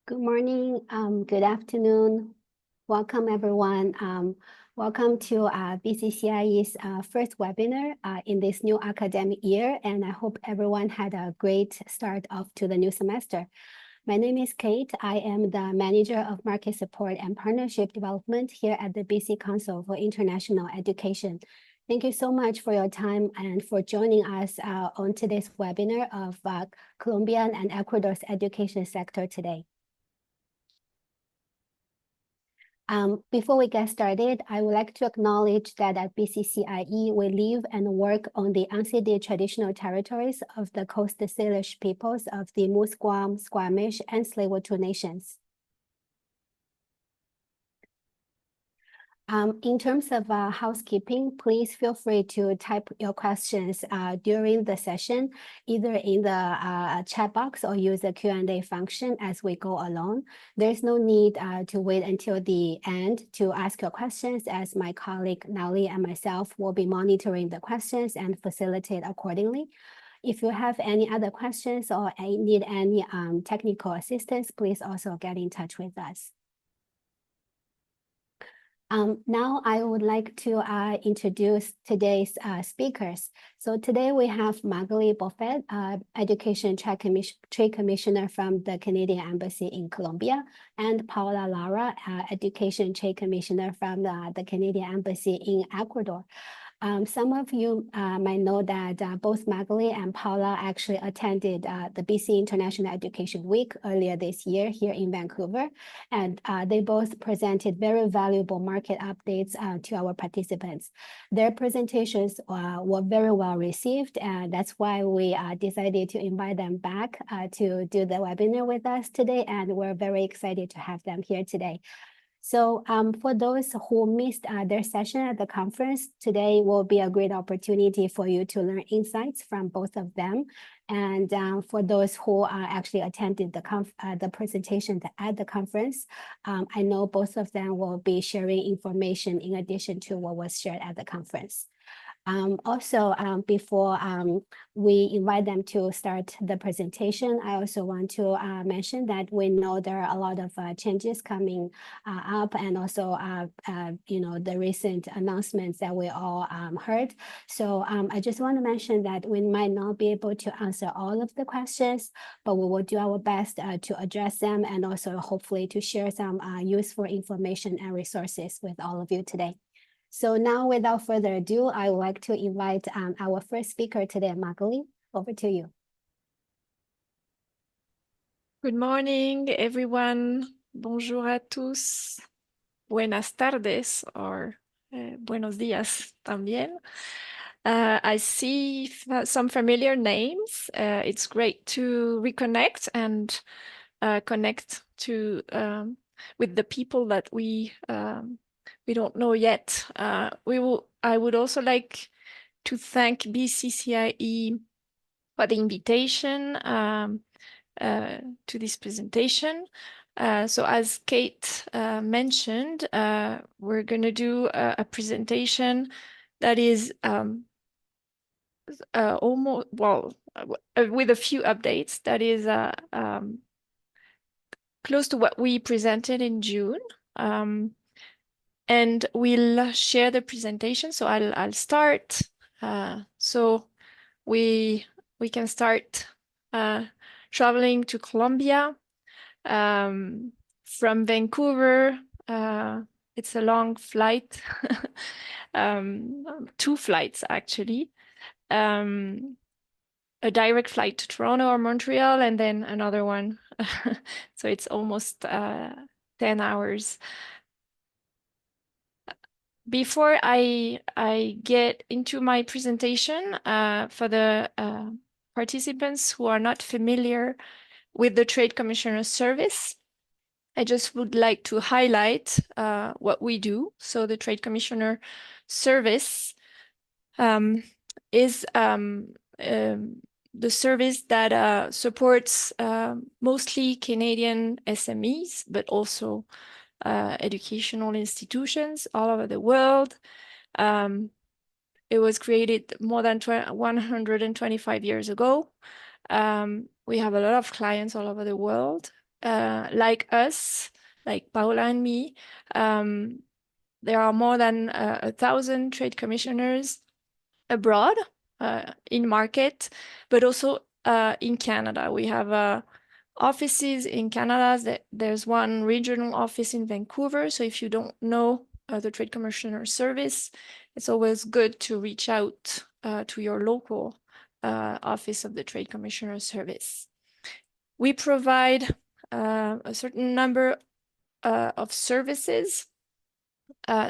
Good morning, good afternoon. Welcome, everyone. Welcome to BCCIE's first webinar in this new academic year, and I hope everyone had a great start off to the new semester. My name is Kate. I am the Manager of Market Support and Partnership Development here at the BC Council for International Education. Thank you so much for your time and for joining us on today's webinar of Colombian and Ecuador's education sector today. Before we get started, I would like to acknowledge that at BCCIE, we live and work on the unceded traditional territories of the Coast Salish peoples of the Musqueam, Squamish, and Tsleil-Waututh nations. In terms of housekeeping, please feel free to type your questions during the session, either in the chat box or use the Q&A function as we go along. There's no need to wait until the end to ask your questions, as my colleague Nali and myself will be monitoring the questions and facilitate accordingly. If you have any other questions or need any technical assistance, please also get in touch with us. Now I would like to introduce today's speakers. So today we have Magali Buffet, Education Trade Commissioner from the Canadian Embassy in Colombia, and Paula Lara, Education Trade Commissioner from the Canadian Embassy in Ecuador. Some of you might know that both Magali and Paula actually attended the BC International Education Week earlier this year here in Vancouver, and they both presented very valuable market updates to our participants. Their presentations were very well received, and that's why we decided to invite them back to do the webinar with us today, and we're very excited to have them here today. So for those who missed their session at the conference, today will be a great opportunity for you to learn insights from both of them. And for those who actually attended the presentation at the conference, I know both of them will be sharing information in addition to what was shared at the conference. Also, before we invite them to start the presentation, I also want to mention that we know there are a lot of changes coming up, and also the recent announcements that we all heard. So I just want to mention that we might not be able to answer all of the questions, but we will do our best to address them, and also hopefully to share some useful information and resources with all of you today. So now, without further ado, I would like to invite our first speaker today, Magali. Over to you. Good morning, everyone. Bonjour à tous. Buenas tardes, or buenos días también. I see some familiar names. It's great to reconnect and connect to with the people that we don't know yet. I would also like to thank BCCIE for the invitation to this presentation. So as Kate mentioned, we're going to do a presentation that is almost, well, with a few updates, that is close to what we presented in June. And we'll share the presentation. So I'll start. So we can start traveling to Colombia from Vancouver. It's a long flight, 2 flights actually. A direct flight to Toronto or Montreal, and then another one. So it's almost 10 hours. Before I get into my presentation, for the participants who are not familiar with the Trade Commissioner Service, I just would like to highlight what we do. So the Trade Commissioner Service is the service that supports mostly Canadian SMEs, but also educational institutions all over the world. It was created more than 125 years ago. We have a lot of clients all over the world, like us, like Paola and me. There are more than 1,000 trade commissioners abroad in market, but also in Canada. We have offices in Canada. There's one regional office in Vancouver. So if you don't know the Trade Commissioner Service, it's always good to reach out to your local office of the Trade Commissioner Service. We provide a certain number of services.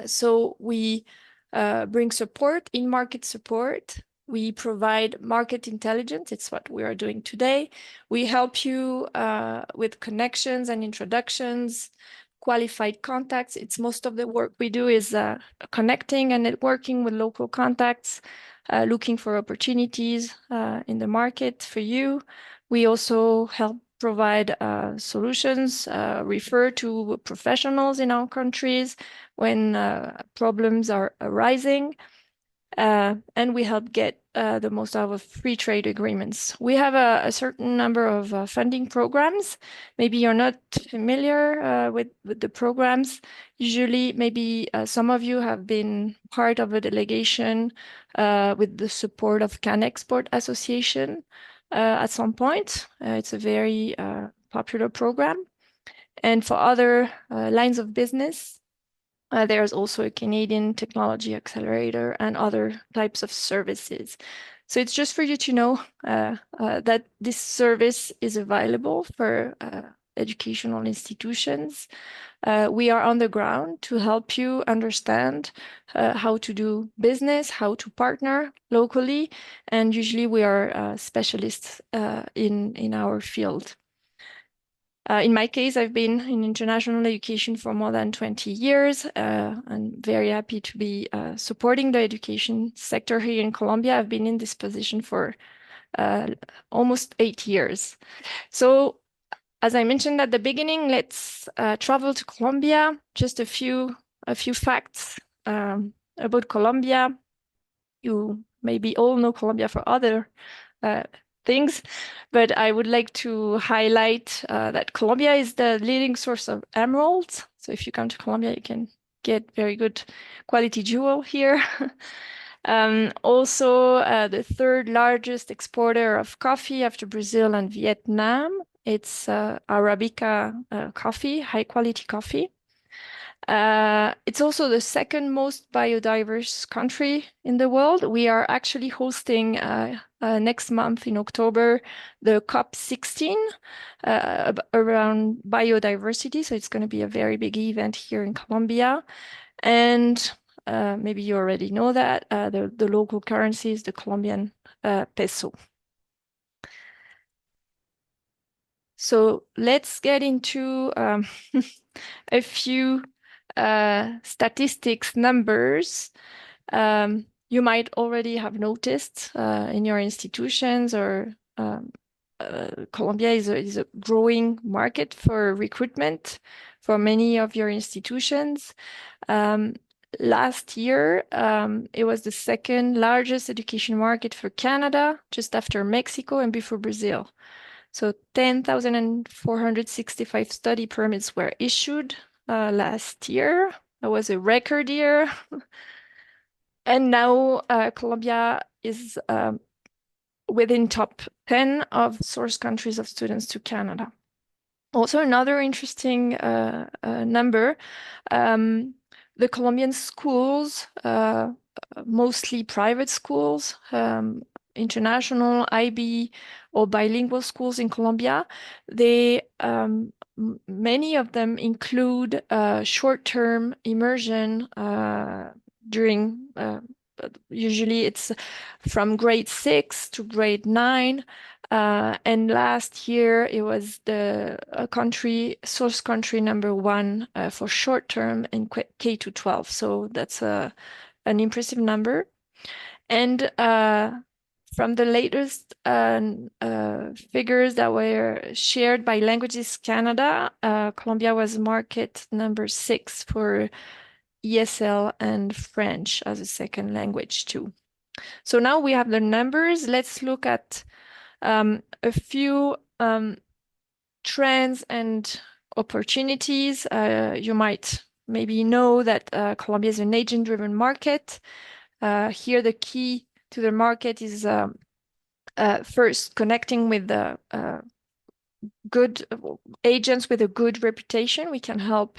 So we bring support, in-market support. We provide market intelligence. It's what we are doing today. We help you with connections and introductions, qualified contacts. It's most of the work we do is connecting and networking with local contacts, looking for opportunities in the market for you. We also help provide solutions, refer to professionals in our countries when problems are arising, and we help get the most out of free trade agreements. We have a certain number of funding programs. Maybe you're not familiar with the programs. Usually, maybe some of you have been part of a delegation with the support of Can Export Association at some point. It's a very popular program. And for other lines of business, there's also a Canadian Technology Accelerator and other types of services. So it's just for you to know that this service is available for educational institutions. We are on the ground to help you understand how to do business, how to partner locally, and usually we are specialists in our field. In my case, I've been in international education for more than 20 years. I'm very happy to be supporting the education sector here in Colombia. I've been in this position for almost 8 years. So as I mentioned at the beginning, let's travel to Colombia. Just a few facts about Colombia. You maybe all know Colombia for other things, but I would like to highlight that Colombia is the leading source of emeralds. So if you come to Colombia, you can get very good quality jewel here. Also, the third largest exporter of coffee after Brazil and Vietnam. It's Arabica coffee, high quality coffee. It's also the second most biodiverse country in the world. We are actually hosting next month in October the COP16 around biodiversity. So it's going to be a very big event here in Colombia. And maybe you already know that the local currency is the Colombian peso. So let's get into a few statistics numbers. You might already have noticed in your institutions or Colombia is a growing market for recruitment for many of your institutions. Last year, it was the second largest education market for Canada, just after Mexico and before Brazil. So 10,465 study permits were issued last year. That was a record year. And now Colombia is within top 10 of source countries of students to Canada. Also, another interesting number, the Colombian schools, mostly private schools, international, IB, or bilingual schools in Colombia, they many of them include short-term immersion during usually it's from grade 6 to grade 9. And last year it was the source country number 1 for short term in K to 12. So that's an impressive number. And from the latest figures that were shared by Languages Canada, Colombia was market number 6 for ESL and French as a second language too. So now we have the numbers. Let's look at a few trends and opportunities. You might maybe know that Colombia is an agent-driven market. Here, the key to the market is first connecting with the good agents with a good reputation. We can help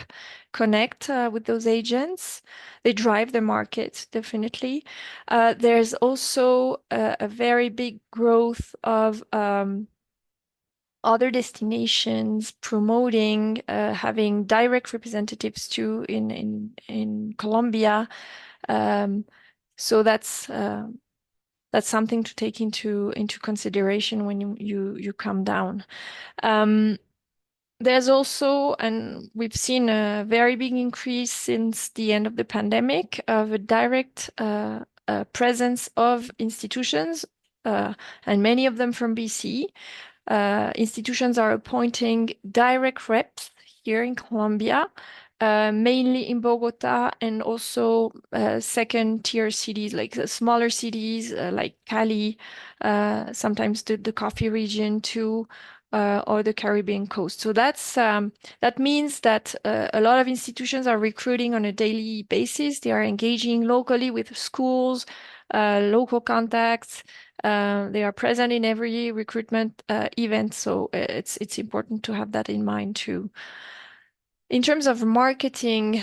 connect with those agents. They drive the market, definitely. There's also a very big growth of other destinations promoting, having direct representatives too in Colombia. So that's something to take into consideration when you come down. There's also, and we've seen a very big increase since the end of the pandemic, of a direct presence of institutions, and many of them from BC. Institutions are appointing direct reps here in Colombia, mainly in Bogota and also second-tier cities, like the smaller cities like Cali, sometimes the coffee region too, or the Caribbean coast. So that means that a lot of institutions are recruiting on a daily basis. They are engaging locally with schools, local contacts. They are present in every recruitment event, so it's important to have that in mind too. In terms of marketing,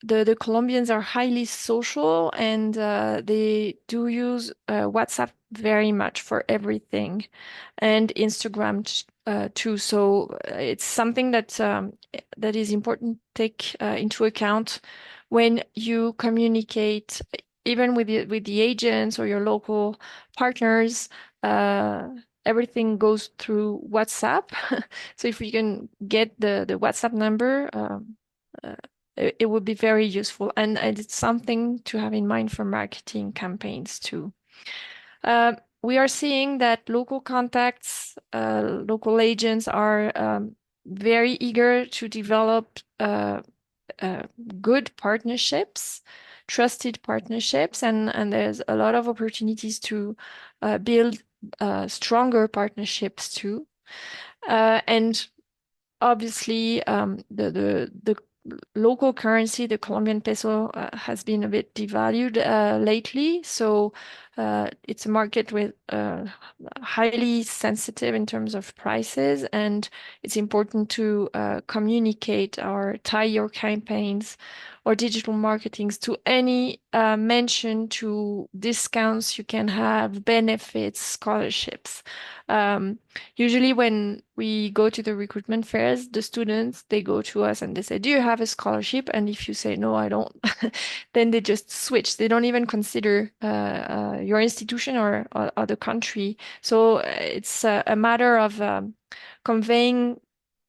the Colombians are highly social, and they do use WhatsApp very much for everything, and Instagram too. So it's something that is important to take into account when you communicate, even with the agents or your local partners. Everything goes through WhatsApp. So if we can get the WhatsApp number, uh, it would be very useful, and it's something to have in mind for marketing campaigns too. We are seeing that local contacts, local agents are very eager to develop good partnerships, trusted partnerships, and there's a lot of opportunities to build stronger partnerships too. And obviously, the local currency, the Colombian peso, has been a bit devalued lately. So it's a market with highly sensitive in terms of prices, and it's important to communicate or tie your campaigns or digital marketings to any mention to discounts you can have, benefits, scholarships. Usually when we go to the recruitment fairs, the students, they go to us and they say, do you have a scholarship? And if you say, no, I don't, then they just switch. They don't even consider your institution or the country. So it's a matter of conveying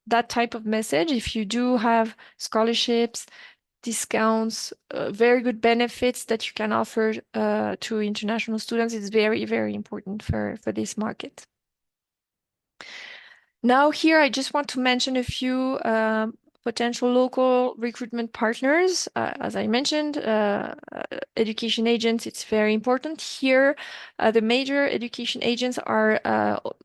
that type of message. If you do have scholarships, discounts, very good benefits that you can offer to international students, it's very, very important for this market. Now here, I just want to mention a few potential local recruitment partners. As I mentioned, education agents, it's very important. Here, the major education agents are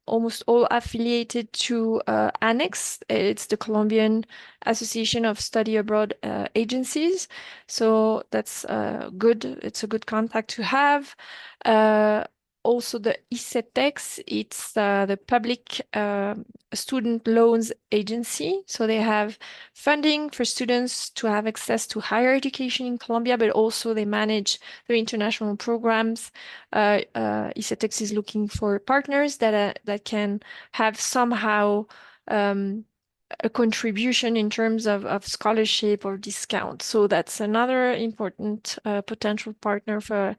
almost all affiliated to ANEX. It's the Colombian Association of Study Abroad Agencies. So that's good. It's a good contact to have. Also, the ICETEX, it's the Public Student Loans Agency. So they have funding for students to have access to higher education in Colombia, but also they manage their international programs. ICETEX is looking for partners that can have somehow a contribution in terms of scholarship or discount. So that's another important potential partner for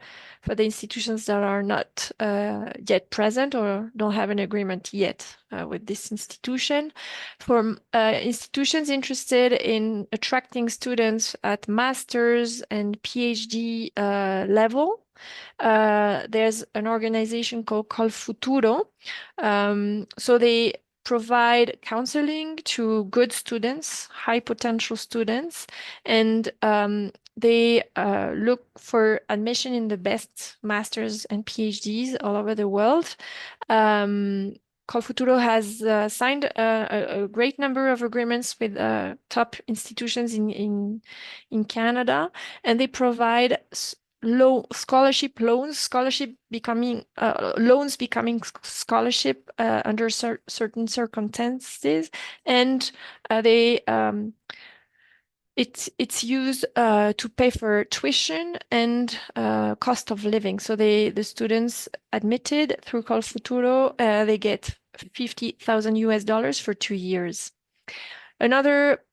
the institutions that are not yet present or don't have an agreement yet with this institution. For institutions interested in attracting students at master's and PhD level, there's an organization called Futuro. So they provide counseling to good students, high potential students, and they look for admission in the best masters and PhDs all over the world. Colfuturo has signed a great number of agreements with top institutions in Canada, and they provide low scholarship loans, loans becoming scholarship under certain circumstances, and they it's used to pay for tuition and cost of living. So the students admitted through Colfuturo, they get $50,000 for 2 years. Another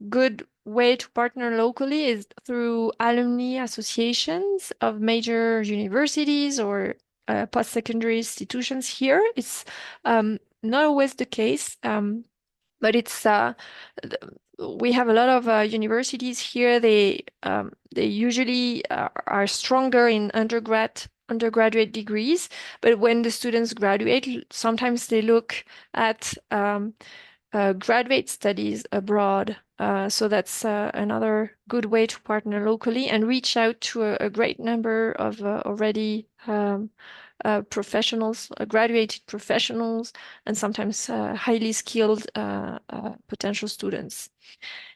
good way to partner locally is through alumni associations of major universities or post-secondary institutions. Here, it's not always the case, but it's we have a lot of universities here. They usually are stronger in undergraduate degrees, but when the students graduate, sometimes they look at graduate studies abroad. So that's another good way to partner locally and reach out to a great number of already professionals, graduated professionals, and sometimes highly skilled potential students.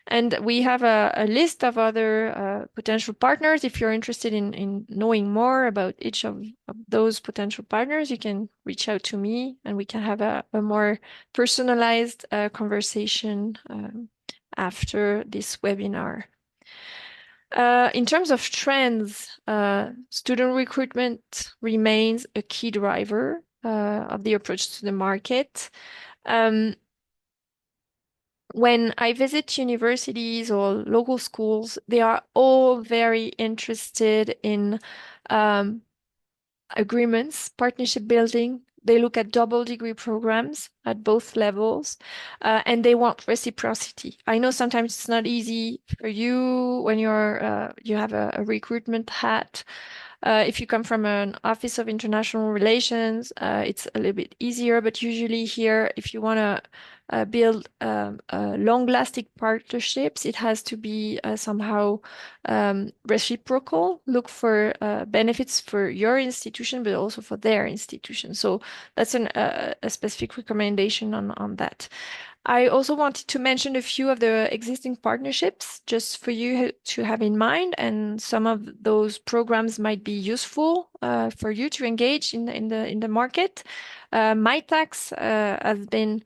And we have a list of other potential partners. If you're interested in knowing more about each of those potential partners, you can reach out to me and we can have a more personalized conversation after this webinar. In terms of trends, student recruitment remains a key driver of the approach to the market. When I visit universities or local schools, they are all very interested in agreements, partnership building. They look at double degree programs at both levels, and they want reciprocity. I know sometimes it's not easy for you when you have a recruitment hat. If you come from an Office of International Relations, it's a little bit easier, but usually here, if you want to build long-lasting partnerships, it has to be somehow reciprocal. Look for benefits for your institution, but also for their institution. So that's a specific recommendation on that. I also wanted to mention a few of the existing partnerships just for you to have in mind, and some of those programs might be useful for you to engage in the market. MyTax has been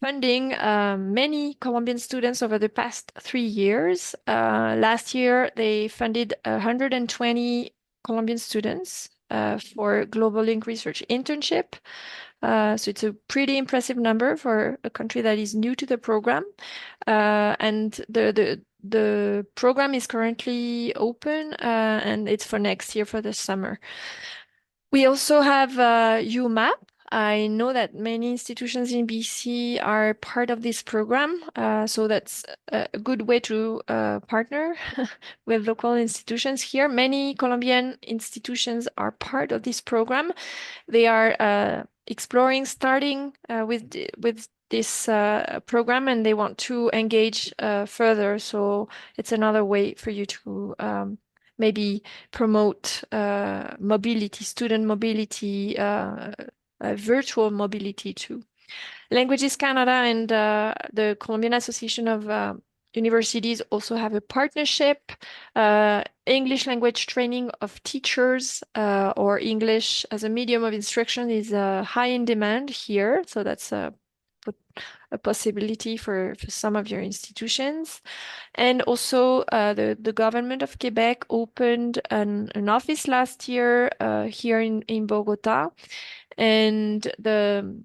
funding many Colombian students over the past 3 years. Last year, they funded 120 Colombian students for Global Link Research Internship. So it's a pretty impressive number for a country that is new to the program. And the program is currently open and it's for next year for the summer. We also have UMAP. I know that many institutions in BC are part of this program, so that's a good way to partner with local institutions here. Many Colombian institutions are part of this program. They are exploring starting with this program, and they want to engage further. So it's another way for you to maybe promote mobility, student mobility, virtual mobility too. Languages Canada and the Colombian Association of Universities also have a partnership. English language training of teachers or English as a medium of instruction is high in demand here. So that's a possibility for some of your institutions. And also the government of Quebec opened an office last year here in Bogota. And the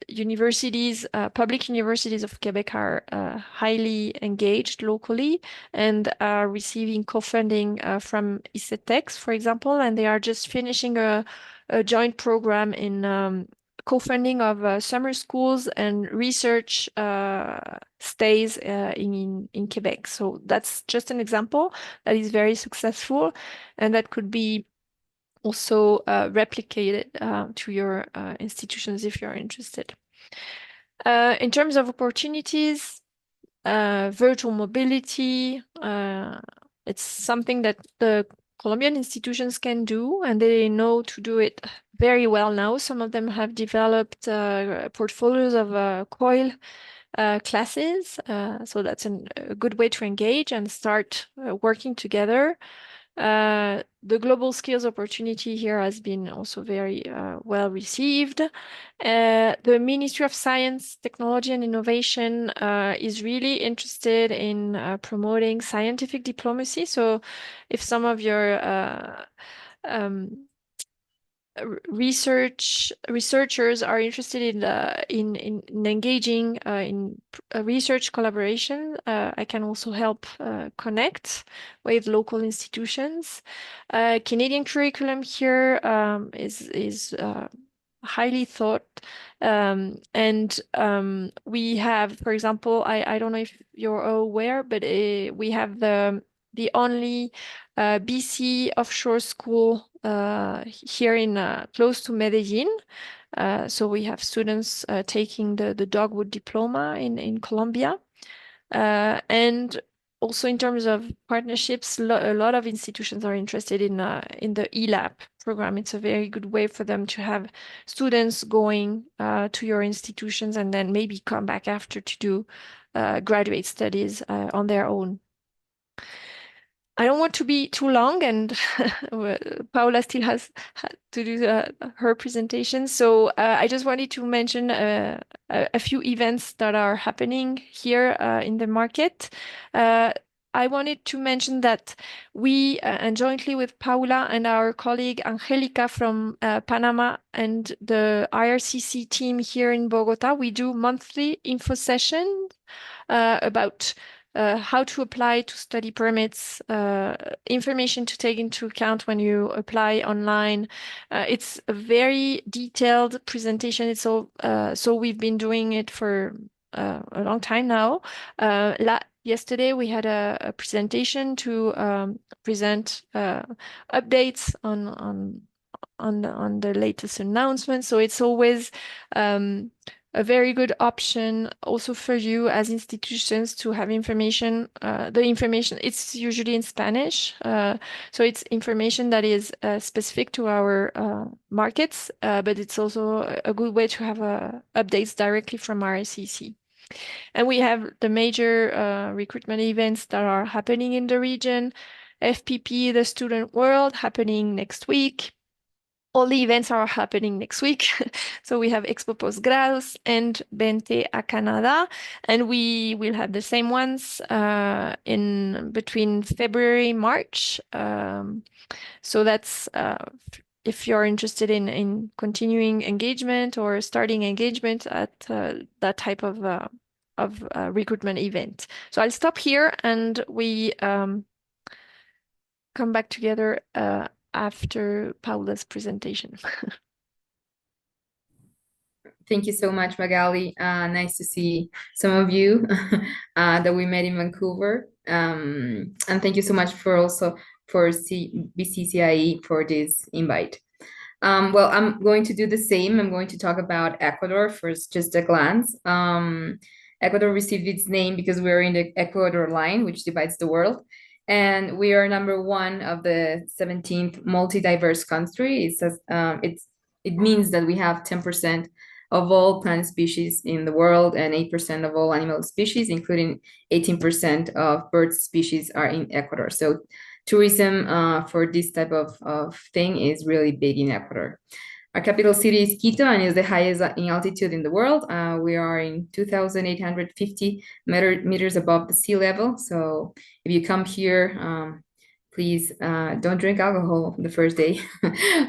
universities, public universities of Quebec are highly engaged locally and are receiving co-funding from ICETEX, for example, and they are just finishing a joint program in co-funding of summer schools and research stays in Quebec. So that's just an example that is very successful and that could be also replicated to your institutions if you're interested. In terms of opportunities, virtual mobility, it's something that the Colombian institutions can do, and they know to do it very well now. Some of them have developed portfolios of COIL classes, so that's a good way to engage and start working together. The global skills opportunity here has been also very well received. The Ministry of Science, Technology and Innovation is really interested in promoting scientific diplomacy. So if some of your um, researchers are interested in engaging in research collaboration, I can also help connect with local institutions. Canadian curriculum here is highly thought, and we have, for example, I don't know if you're aware, but we have the only BC offshore school here in close to Medellin. So we have students taking the dogwood diploma in Colombia. And also in terms of partnerships, a lot of institutions are interested in the ELAP program. It's a very good way for them to have students going to your institutions and then maybe come back after to do graduate studies on their own. I don't want to be too long, and Paula still has to do her presentation. So I just wanted to mention a few events that are happening here in the market. I wanted to mention that we, and jointly with Paula and our colleague Angelica from Panama and the IRCC team here in Bogota, we do monthly info sessions about how to apply to study permits, information to take into account when you apply online. It's a very detailed presentation. It's all, so we've been doing it for a long time now. Yesterday we had a presentation to present updates on the latest announcements. So it's always a very good option also for you as institutions to have information. The information, it's usually in Spanish. So it's information that is specific to our markets, but it's also a good way to have updates directly from RSCC. And we have the major recruitment events that are happening in the region. FPP, the Student World, happening next week. All the events are happening next week. So we have Expo Postgrados and Vente a Canada, and we will have the same ones in between February, March. So that's if you're interested in continuing engagement or starting engagement at that type of recruitment event. So I'll stop here and we come back together after Paula's presentation. Thank you so much, Magali. Nice to see some of you that we met in Vancouver. And thank you so much for also for BCCIE for this invite. Well, I'm going to do the same. I'm going to talk about Ecuador first, just a glance. Ecuador received its name because we're in the Ecuador line, which divides the world. And we are number one of the 17th multi-diverse country. It means that we have 10% of all plant species in the world and 8% of all animal species, including 18% of bird species are in Ecuador. So tourism for this type of thing is really big in Ecuador. Our capital city is Quito and is the highest in altitude in the world. We are in 2,850 meters above the sea level. So if you come here, please don't drink alcohol the first day.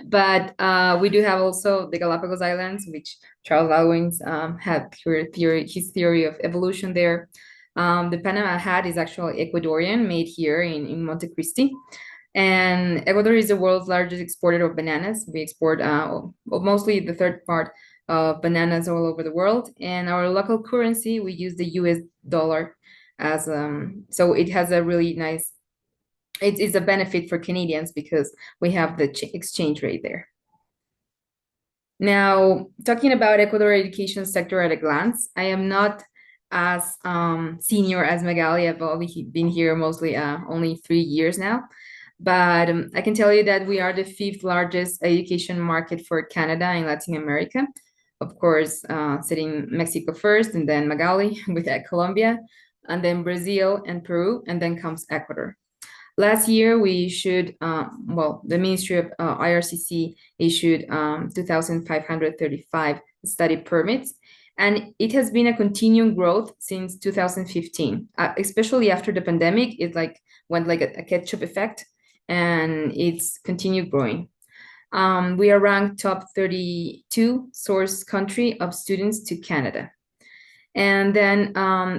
But we do have also the Galapagos Islands, which Charles Darwin had his theory of evolution there. The Panama hat is actually Ecuadorian, made here in Montecristi. And Ecuador is the world's largest exporter of bananas. We export mostly the third part of bananas all over the world. And our local currency, we use the US dollar as, so it has a really nice, it's a benefit for Canadians because we have the exchange rate there. Now, talking about Ecuador education sector at a glance, I am not as senior as Magali. I've only been here mostly only 3 years now. But I can tell you that we are the fifth largest education market for Canada and Latin America. Of course, setting Mexico first, and then Magali with Colombia, and then Brazil and Peru, and then comes Ecuador. Last year, we issued, the Ministry of IRCC issued 2,535 study permits, and it has been a continuing growth since 2015, especially after the pandemic. It went like a catch-up effect, and it's continued growing. We are ranked top 32 source country of students to Canada. And then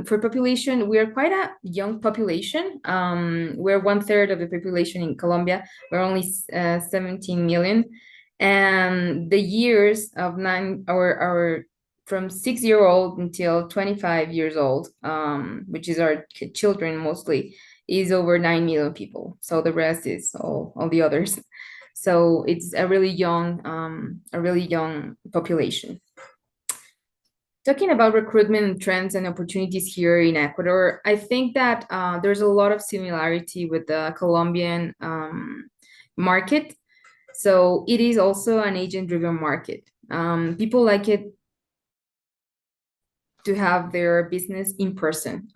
for population, we are quite a young population. We're 1/3 of the population in Colombia. We're only 17 million. And the years of our from 6-year-old until 25 years old, which is our children mostly, is over 9 million people. So the rest is all the others. So it's a really young population. Talking about recruitment trends and opportunities here in Ecuador, I think that there's a lot of similarity with the Colombian market. So it is also an agent-driven market. People like it to have their business in person.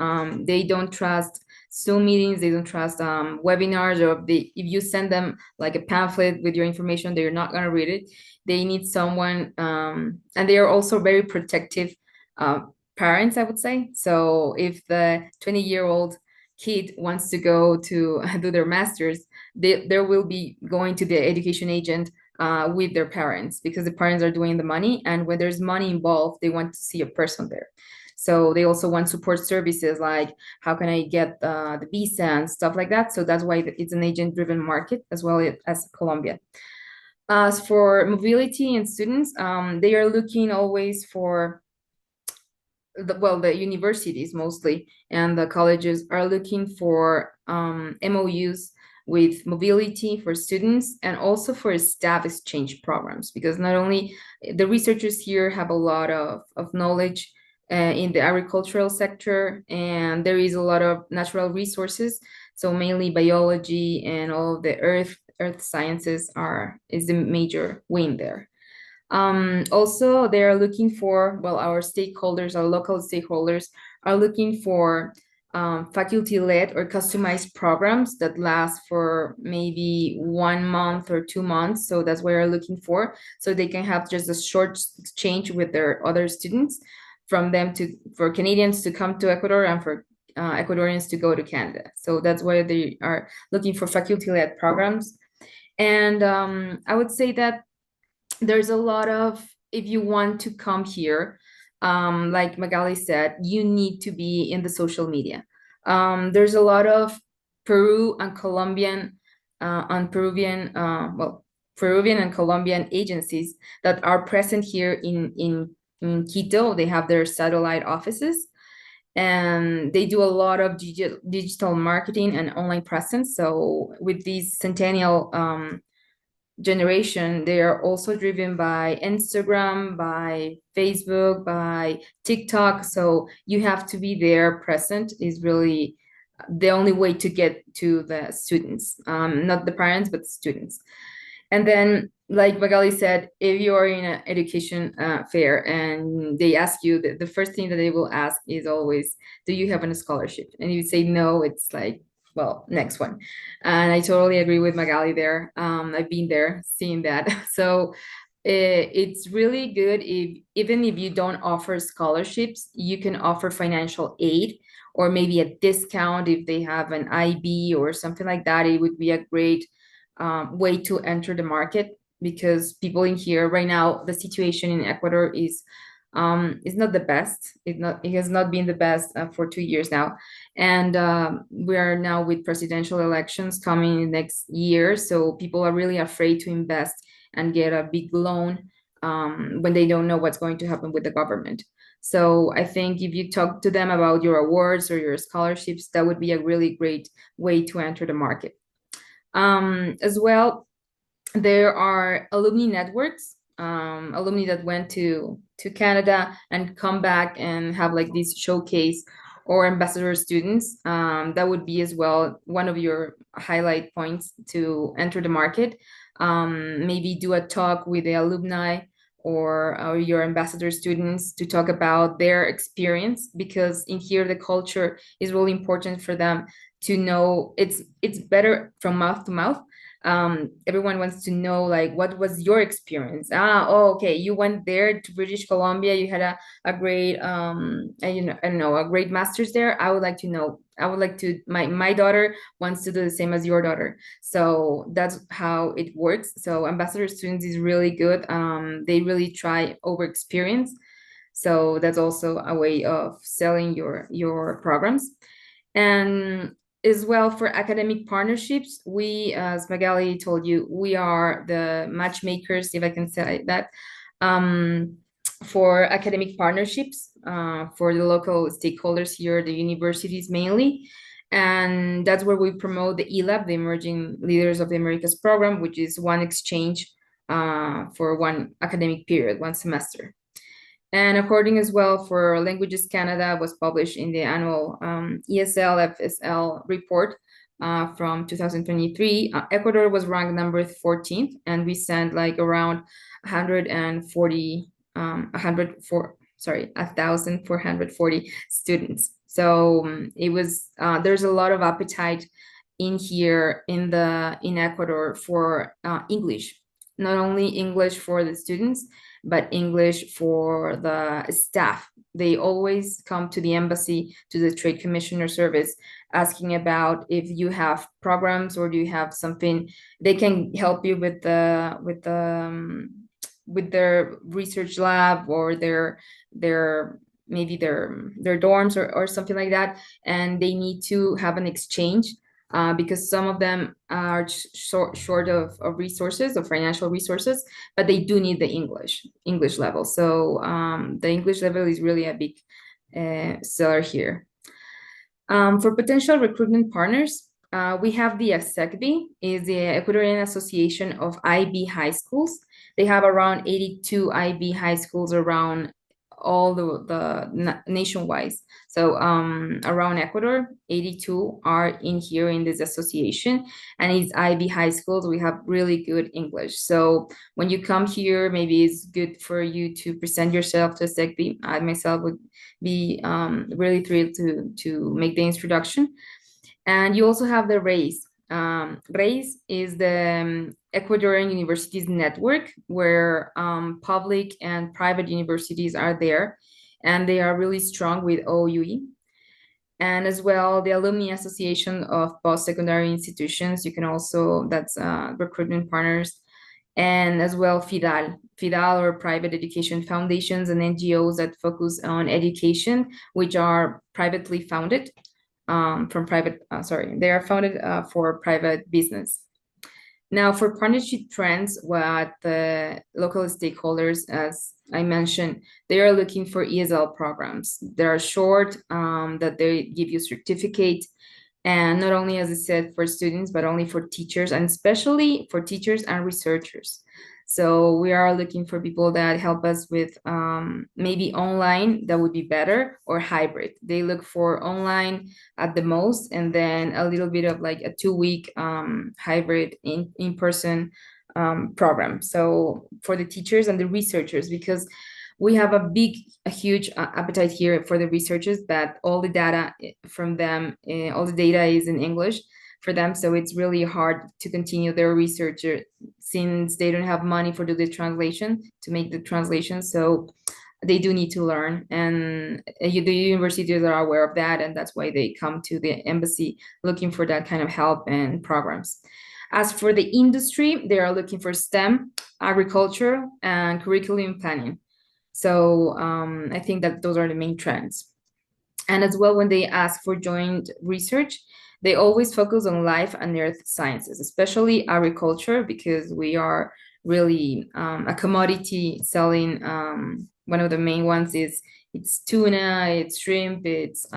They don't trust Zoom meetings, they don't trust webinars, or if you send them like a pamphlet with your information, they're not gonna read it. They need someone, and they are also very protective parents, I would say. So if the 20-year-old kid wants to go to do their master's, they will be going to the education agent with their parents, because the parents are doing the money, and when there's money involved, they want to see a person there. So they also want support services like how can I get the visa and stuff like that. So that's why it's an agent-driven market as well as Colombia. As for mobility and students, they are looking always for the universities mostly and the colleges are looking for MOUs with mobility for students and also for staff exchange programs, because not only the researchers here have a lot of knowledge in the agricultural sector, and there is a lot of natural resources, so mainly biology and all of the earth sciences is the major wing there. Also, they are looking for, our stakeholders, our local stakeholders are looking for faculty-led or customized programs that last for maybe 1 month or 2 months. So that's what we're looking for. So they can have just a short exchange with their other students, for Canadians to come to Ecuador and for Ecuadorians to go to Canada. So that's why they are looking for faculty-led programs. And I would say that there's a lot of, if you want to come here, like Magali said, you need to be in the social media. There's a lot of Peruvian and Colombian agencies that are present here in Quito. They have their satellite offices, and they do a lot of digital marketing and online presence. So with these centennial generation, they are also driven by Instagram, by Facebook, by TikTok. So you have to be there present is really the only way to get to the students, not the parents, but the students. And then, like Magali said, if you are in an education fair and they ask you, the first thing that they will ask is always, do you have a scholarship? And if you say no, it's like, well, next one. And I totally agree with Magali there. I've been there, seeing that. So it's really good even if you don't offer scholarships, you can offer financial aid or maybe a discount if they have an IB or something like that. It would be a great way to enter the market, because people in here right now, the situation in Ecuador is not the best. It has not been the best for 2 years now, and we are now with presidential elections coming next year. So people are really afraid to invest and get a big loan when they don't know what's going to happen with the government. So I think if you talk to them about your awards or your scholarships, that would be a really great way to enter the market. As well, there are alumni networks, alumni that went to Canada and come back and have like this showcase or ambassador students. That would be as well one of your highlight points to enter the market. Maybe do a talk with the alumni or your ambassador students to talk about their experience, because in here the culture is really important for them to know. It's better from mouth to mouth. Everyone wants to know, like, what was your experience? Oh, okay, you went there to British Columbia, you had a great I don't know, a great master's there. I would like to know. I would like to, my daughter wants to do the same as your daughter. So that's how it works. So ambassador students is really good. They really try over experience. So that's also a way of selling your programs. And as well, for academic partnerships, we, as Magali told you, we are the matchmakers, if I can say that, for academic partnerships, for the local stakeholders here, the universities mainly. And that's where we promote the ELAB, the Emerging Leaders of the Americas program, which is one exchange for one academic period, one semester. And according as well for Languages Canada was published in the annual ESL FSL report from 2023. Ecuador was ranked number 14th, and we sent like around 140, 1,440 students. So it was there's a lot of appetite in here in Ecuador for English, not only English for the students, but English for the staff. They always come to the embassy, to the Trade Commissioner Service, asking about if you have programs or do you have something they can help you with with their research lab or their maybe their dorms or something like that, and they need to have an exchange because some of them are short of resources, of financial resources, but they do need the English level. So the English level is really a big seller here. For potential recruitment partners, we have the ASECBI, is the Ecuadorian Association of IB High Schools. They have around 82 IB high schools around all the nationwide. So around Ecuador, 82 are in here in this association, and it's IB high schools. We have really good English. So when you come here, maybe it's good for you to present yourself to SECBI. I myself would be really thrilled to make the introduction. And you also have the RAISE. RAISE is the Ecuadorian Universities Network, where public and private universities are there, and they are really strong with OUE. And as well, the Alumni Association of Post-Secondary Institutions, you can also, that's recruitment partners. And as well, FIDAL or private education foundations and NGOs that focus on education, which are privately founded they are founded for private business. Now, for partnership trends, what the local stakeholders, as I mentioned, they are looking for ESL programs. They are short, that they give you certificate, and not only, as I said, for students, but only for teachers, and especially for teachers and researchers. So we are looking for people that help us with maybe online, that would be better, or hybrid. They look for online at the most, and then a little bit of like a 2-week hybrid in-person program. So for the teachers and the researchers, because we have a huge appetite here for the researchers, that all the data from them, all the data is in English for them. So it's really hard to continue their research since they don't have money for the translation, to make the translation. So they do need to learn, and the universities are aware of that, and that's why they come to the embassy looking for that kind of help and programs. As for the industry, they are looking for STEM, agriculture, and curriculum planning. So I think that those are the main trends. And as well, when they ask for joint research, they always focus on life and earth sciences, especially agriculture, because we are really a commodity selling. One of the main ones is it's tuna, it's shrimp, it's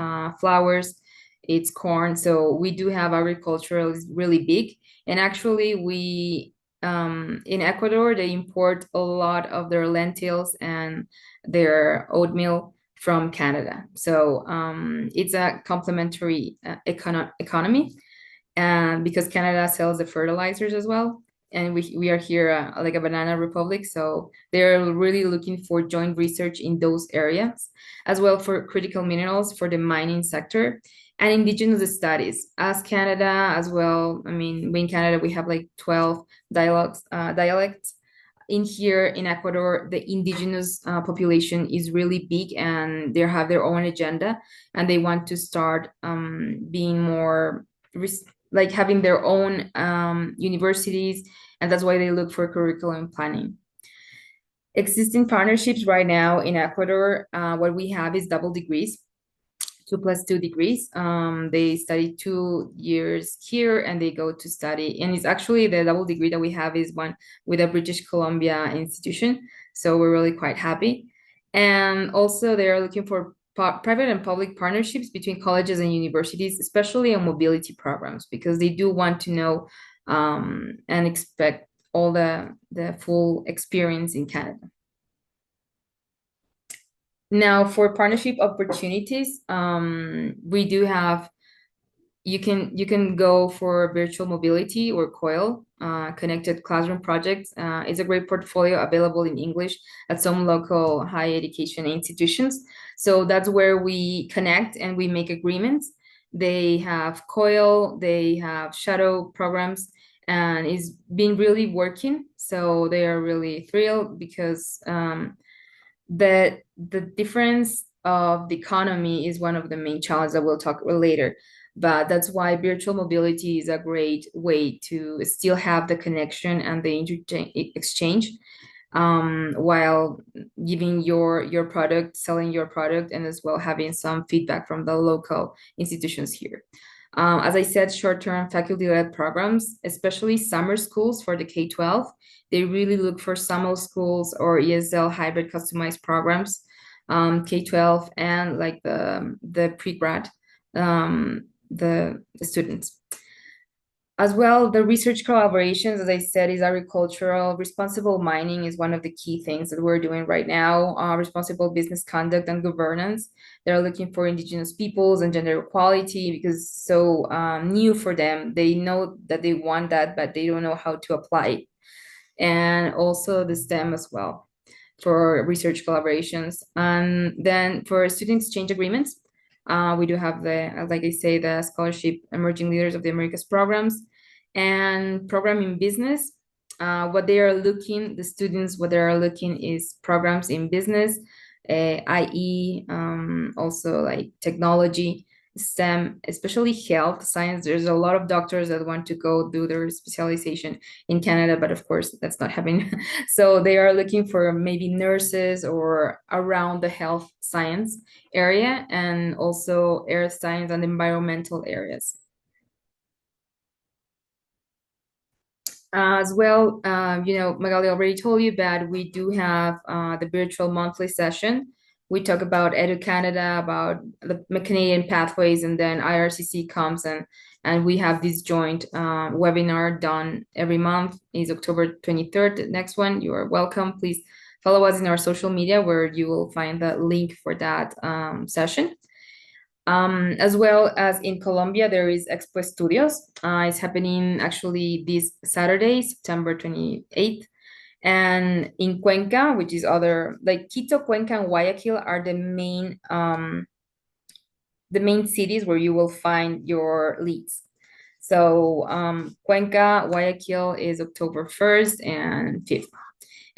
flowers, it's corn. So we do have agricultural is really big. And actually we in Ecuador, they import a lot of their lentils and their oatmeal from Canada. So it's a complementary economy, and because Canada sells the fertilizers as well, and we are here like a banana republic, so they're really looking for joint research in those areas, as well for critical minerals for the mining sector and indigenous studies. As Canada as well, I mean, in Canada we have like 12 dialects. In here in Ecuador, the indigenous population is really big, and they have their own agenda, and they want to start being more like having their own universities, and that's why they look for curriculum planning. Existing partnerships right now in Ecuador, what we have is double degrees, 2+2 degrees. They study 2 years here and they go to study. And it's actually the double degree that we have is one with a British Columbia institution. So we're really quite happy. And also they are looking for private and public partnerships between colleges and universities, especially on mobility programs, because they do want to know and expect all the full experience in Canada. Now, for partnership opportunities, we do have, you can go for virtual mobility or COIL, connected classroom projects. It's a great portfolio available in English at some local higher education institutions. So that's where we connect and we make agreements. They have COIL, they have shadow programs, and it's been really working. So they are really thrilled because the difference of the economy is one of the main challenges that we'll talk about later. But that's why virtual mobility is a great way to still have the connection and the exchange, while giving your product, selling your product, and as well having some feedback from the local institutions here. As I said, short-term faculty-led programs, especially summer schools for the K-12, they really look for summer schools or ESL hybrid customized programs, K-12 and like the pre-grad, the students. As well, the research collaborations, as I said, is agricultural. Responsible mining is one of the key things that we're doing right now. Responsible business conduct and governance. They're looking for indigenous peoples and gender equality because it's so new for them. They know that they want that, but they don't know how to apply it. And also the STEM as well for research collaborations. And then for student exchange agreements, we do have the, like I say, the scholarship Emerging Leaders of the Americas programs and program in business. What they are looking, the students, what they are looking is programs in business, i.e. Also like technology, STEM, especially health science. There's a lot of doctors that want to go do their specialization in Canada, but of course that's not happening. So they are looking for maybe nurses or around the health science area, and also earth science and environmental areas. As well, Magali already told you that we do have the virtual monthly session. We talk about Edu-Canada, about the Canadian pathways, and then IRCC comes and we have this joint webinar done every month. It's October 23rd. The next one, you are welcome. Please follow us in our social media where you will find the link for that session. As well as in Colombia, there is Expo Studios. It's happening actually this Saturday, September 28th. And in Cuenca, which is other, like Quito, Cuenca, and Guayaquil are the main cities where you will find your leads. So Cuenca, Guayaquil is October 1st and 5th.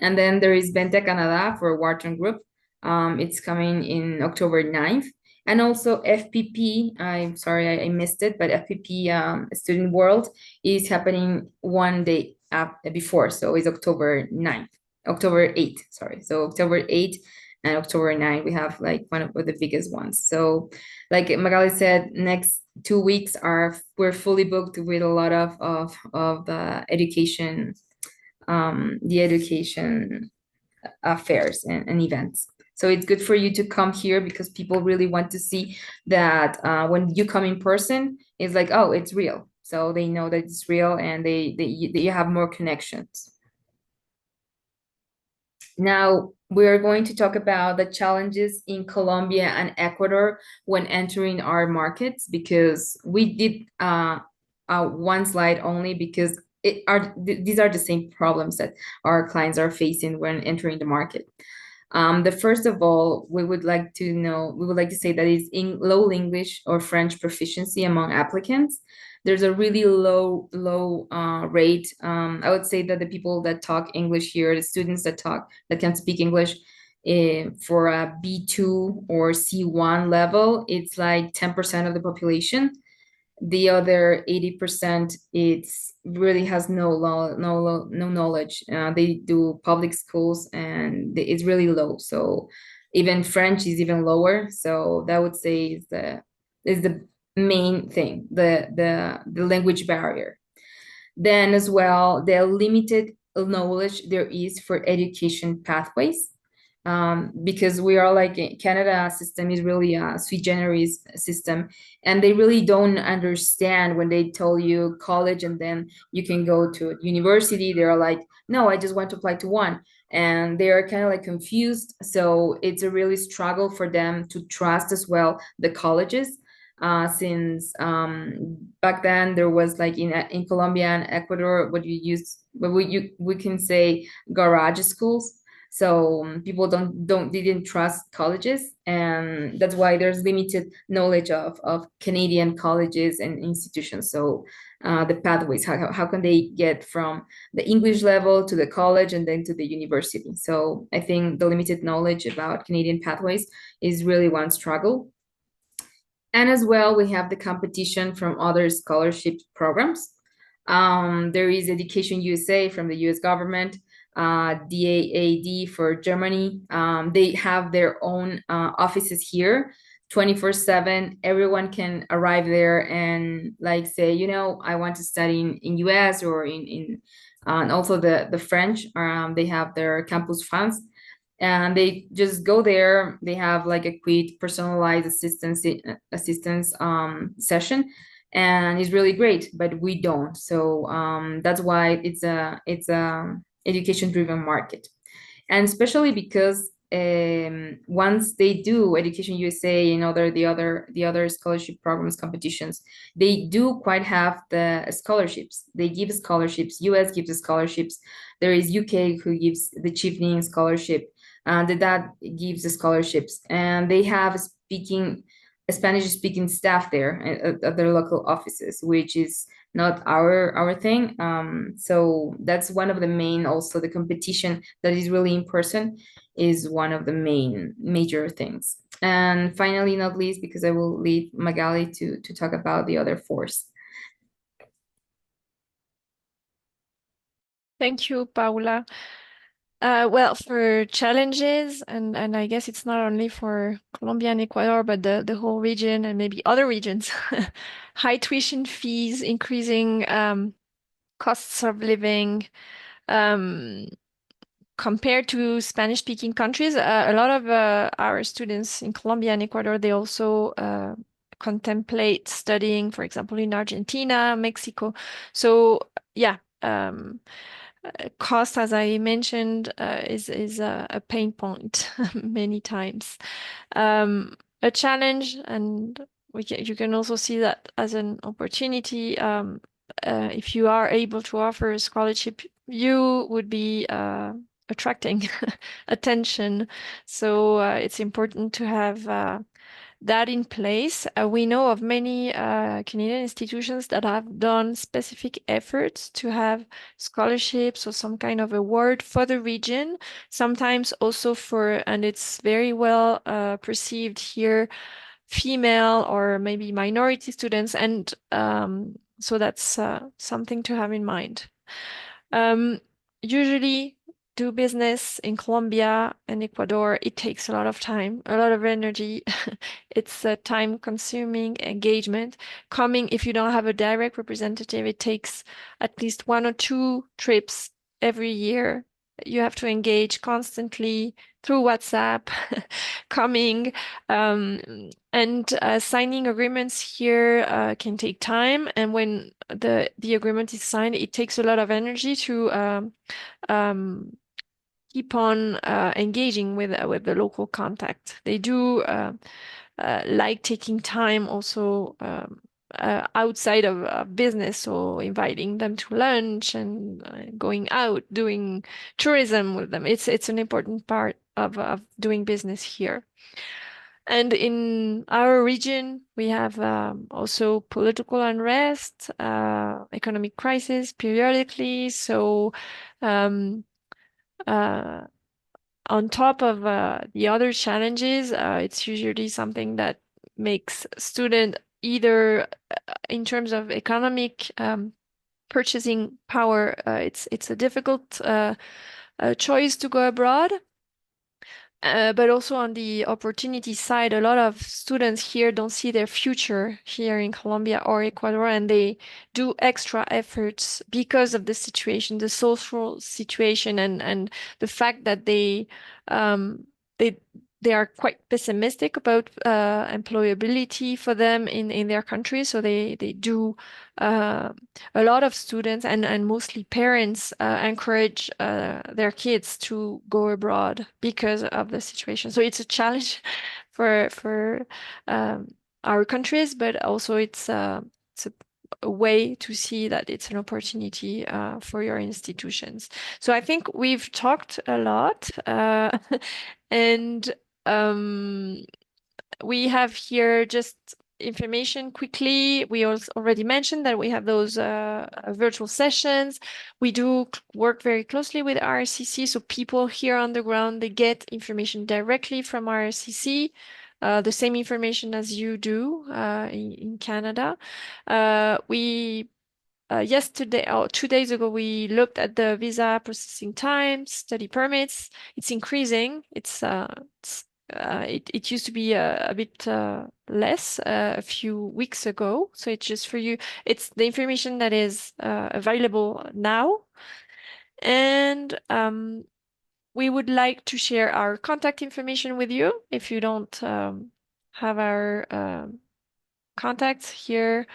And then there is Vente Canada for Wharton Group. It's coming in October 9th. And also FPP, I'm sorry, I missed it, but FPP Student World is happening one day before. So it's October 8th, sorry. So October 8th and October 9th, we have like one of the biggest ones. So like Magali said, next 2 weeks we're fully booked with a lot of the education, affairs and events. So it's good for you to come here because people really want to see that when you come in person, it's like, oh, it's real. So they know that it's real and you have more connections. Now, we are going to talk about the challenges in Colombia and Ecuador when entering our markets, because we did one slide only because these are the same problems that our clients are facing when entering the market. The first of all, we would like to say that is in low English or French proficiency among applicants. There's a really low rate. I would say that the people that talk English here, the students that can speak English, for a B2 or C1 level, it's like 10% of the population. The other 80%, it's really has no knowledge. They do public schools, and it's really low. So even French is even lower. So that would say is the main thing, the language barrier. Then as well, the limited knowledge there is for education pathways, because we are like Canada system is really a sui generis system, and they really don't understand when they tell you college and then you can go to university. They're like, no, I just want to apply to one, and they are kind of like confused. So it's a really struggle for them to trust as well the colleges, since back then there was like in Colombia and Ecuador we can say garage schools. So people didn't trust colleges, and that's why there's limited knowledge of Canadian colleges and institutions. So the pathways, how can they get from the English level to the college and then to the university? So I think the limited knowledge about Canadian pathways is really one struggle. And as well, we have the competition from other scholarship programs. There is Education USA from the US government, DAAD for Germany. They have their own offices here, 24/7. Everyone can arrive there and like say, I want to study in US or and also the French. They have their campus funds, and they just go there. They have like a quick personalized assistance session, and it's really great, but we don't. So that's why it's a education driven market. And especially because once they do Education USA and the other scholarship programs competitions, they do quite have the scholarships. They give scholarships. US gives the scholarships. There is UK who gives the Chevening scholarship. That gives the scholarships, and they have Spanish speaking staff there at their local offices, which is not our thing. So that's one of the main, also the competition that is really in person is one of the major things. And finally, not least, because I will leave Magali to talk about the other force. Thank you, Paula. Well, for challenges, and I guess it's not only for Colombia and Ecuador, but the whole region and maybe other regions. High tuition fees, increasing costs of living, compared to Spanish-speaking countries. A lot of our students in Colombia and Ecuador, they also contemplate studying, for example, in Argentina, Mexico. So yeah. Cost, as I mentioned, is a pain point many times. A challenge, and you can also see that as an opportunity. If you are able to offer a scholarship, you would be attracting attention. So it's important to have that in place. We know of many Canadian institutions that have done specific efforts to have scholarships or some kind of award for the region, sometimes also and it's very well perceived here, female or maybe minority students. And so that's something to have in mind. Usually, do business in Colombia and Ecuador, it takes a lot of time, a lot of energy. It's a time-consuming engagement. If you don't have a direct representative, it takes at least 1 or 2 trips every year. You have to engage constantly through WhatsApp, and signing agreements here can take time. And when the agreement is signed, it takes a lot of energy to keep on engaging with the local contact. They do like taking time also outside of business, so inviting them to lunch and going out, doing tourism with them. It's an important part of doing business here. And in our region, we have also political unrest, economic crisis periodically. So on top of the other challenges, it's usually something that makes student either in terms of economic purchasing power, it's a difficult choice to go abroad. But also on the opportunity side, a lot of students here don't see their future here in Colombia or Ecuador, and they do extra efforts because of the situation, the social situation, and the fact that they are quite pessimistic about employability for them in their country. So they do a lot of students and mostly parents encourage their kids to go abroad because of the situation. So it's a challenge for our countries, but also it's a way to see that it's an opportunity for your institutions. So I think we've talked a lot, and we have here just information quickly. We also already mentioned that we have those virtual sessions. We do work very closely with RCC, so people here on the ground, they get information directly from RCC. The same information as you do in Canada. We yesterday or 2 days ago, we looked at the visa processing times, study permits. It's increasing. It used to be a bit less a few weeks ago. So it's just for you. It's the information that is available now. And we would like to share our contact information with you. If you don't have our contacts here,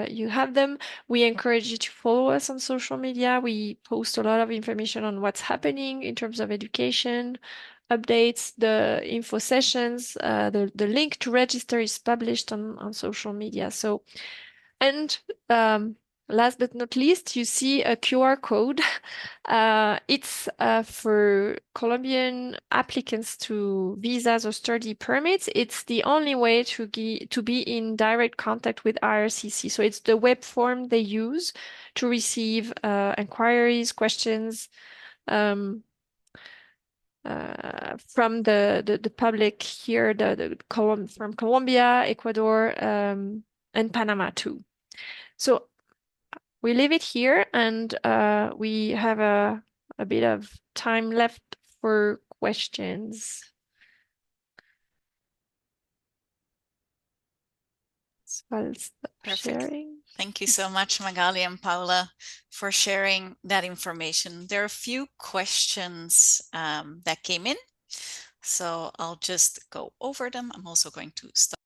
you have them. We encourage you to follow us on social media. We post a lot of information on what's happening in terms of education, updates, the info sessions. The link to register is published on social media. So, and last but not least, you see a QR code. It's for Colombian applicants to visas or study permits. It's the only way to be in direct contact with IRCC. So it's the web form they use to receive inquiries, questions from the public here, from Colombia, Ecuador, and Panama too. So we leave it here, and we have a bit of time left for questions. So I'll stop sharing. Thank you so much, Magali and Paula, for sharing that information. There are a few questions that came in, so I'll just go over them. I'm also going to stop